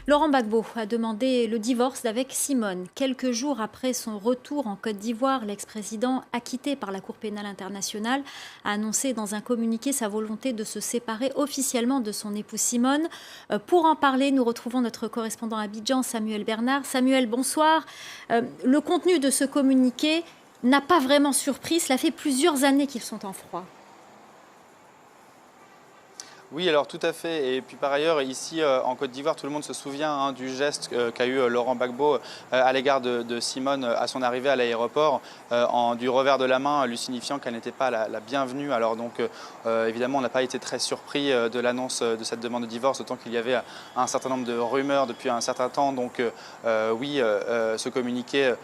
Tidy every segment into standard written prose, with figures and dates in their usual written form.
Laurent Gbagbo a demandé le divorce d'avec Simone. Quelques jours après son retour en Côte d'Ivoire, l'ex-président, acquitté par la Cour pénale internationale, a annoncé dans un communiqué sa volonté de se séparer officiellement de son épouse Simone. Pour en parler, nous retrouvons notre correspondant à Abidjan, Samuel Bernard. Samuel, bonsoir. Le contenu de ce communiqué n'a pas vraiment surpris. Cela fait plusieurs années qu'ils sont en froid. Oui, alors tout à fait. Et puis par ailleurs, ici en Côte d'Ivoire, tout le monde se souvient du geste qu'a eu Laurent Gbagbo à l'égard de Simone à son arrivée à l'aéroport, du revers de la main, lui signifiant qu'elle n'était pas la bienvenue. Alors donc évidemment, on n'a pas été très surpris de l'annonce de cette demande de divorce, d'autant qu'il y avait un certain nombre de rumeurs depuis un certain temps. Donc oui, ce communiqué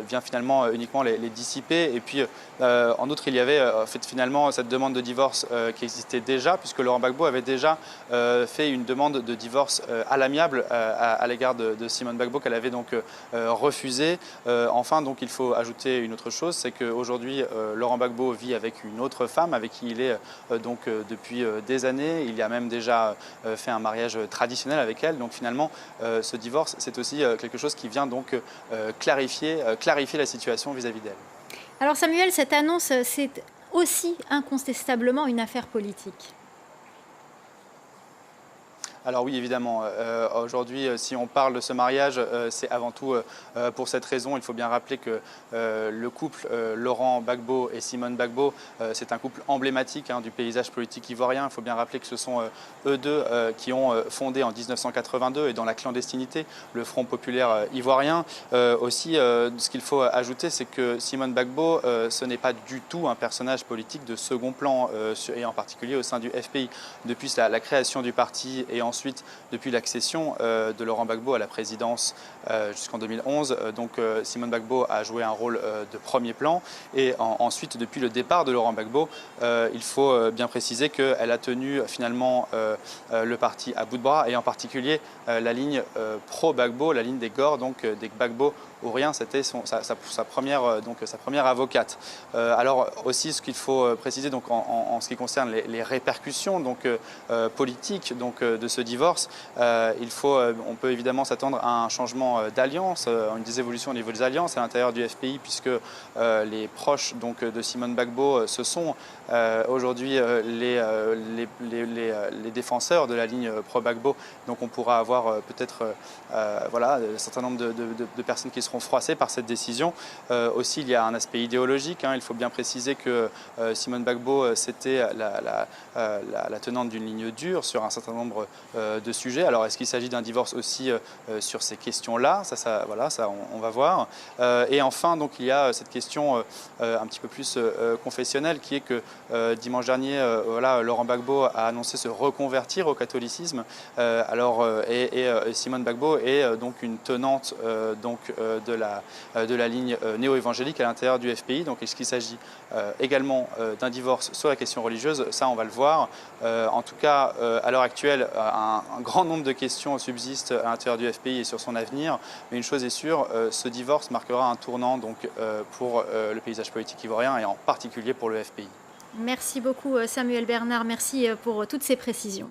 vient finalement uniquement les dissiper. Et puis en outre, il y avait finalement cette demande de divorce qui existait déjà, puisque Laurent Gbagbo avait déjà fait une demande de divorce à l'amiable à l'égard de Simone Gbagbo qu'elle avait donc refusée. Enfin, donc, il faut ajouter une autre chose, c'est qu'aujourd'hui, Laurent Gbagbo vit avec une autre femme avec qui il est donc depuis des années. Il y a même déjà fait un mariage traditionnel avec elle. Donc finalement, ce divorce, c'est aussi quelque chose qui vient donc clarifier la situation vis-à-vis d'elle. Alors Samuel, cette annonce, c'est aussi incontestablement une affaire politique. Alors oui, évidemment, aujourd'hui, si on parle de ce mariage, c'est avant tout pour cette raison. Il faut bien rappeler que le couple Laurent Gbagbo et Simone Gbagbo, c'est un couple emblématique du paysage politique ivoirien. Il faut bien rappeler que ce sont eux deux qui ont fondé en 1982 et dans la clandestinité le Front populaire ivoirien. Aussi, ce qu'il faut ajouter, c'est que Simone Gbagbo, ce n'est pas du tout un personnage politique de second plan, et en particulier au sein du FPI. Depuis la création du parti et ensuite, depuis l'accession de Laurent Gbagbo à la présidence jusqu'en 2011, Simone Gbagbo a joué un rôle de premier plan. Et ensuite, depuis le départ de Laurent Gbagbo, il faut bien préciser qu'elle a tenu finalement le parti à bout de bras, et en particulier la ligne pro-Gbagbo, la ligne des Gor, donc des Gbagbo ou rien, c'était sa première avocate. Alors aussi, ce qu'il faut préciser donc, en ce qui concerne les répercussions politiques de ce divorce, on peut évidemment s'attendre à un changement d'alliance, une désévolution au niveau des alliances à l'intérieur du FPI, puisque les proches de Simone Gbagbo ce sont aujourd'hui les défenseurs de la ligne pro-Gbagbo. Donc on pourra avoir peut-être un certain nombre de personnes qui seront froissées par cette décision. Aussi, il y a un aspect idéologique. Il faut bien préciser que Simone Gbagbo, c'était la tenante d'une ligne dure sur un certain nombre de sujets. Alors, est-ce qu'il s'agit d'un divorce aussi sur ces questions-là? On va voir. Et enfin, donc, il y a cette question un petit peu plus confessionnelle, qui est que dimanche dernier, Laurent Gbagbo a annoncé se reconvertir au catholicisme. Simone Gbagbo est donc une tenante de la ligne néo-évangélique à l'intérieur du FPI. Donc, est-ce qu'il s'agit également d'un divorce sur la question religieuse? Ça, on va le voir. En tout cas, à l'heure actuelle, un grand nombre de questions subsistent à l'intérieur du FPI et sur son avenir. Mais une chose est sûre, ce divorce marquera un tournant pour le paysage politique ivoirien et en particulier pour le FPI. Merci beaucoup Samuel Bernard, merci pour toutes ces précisions.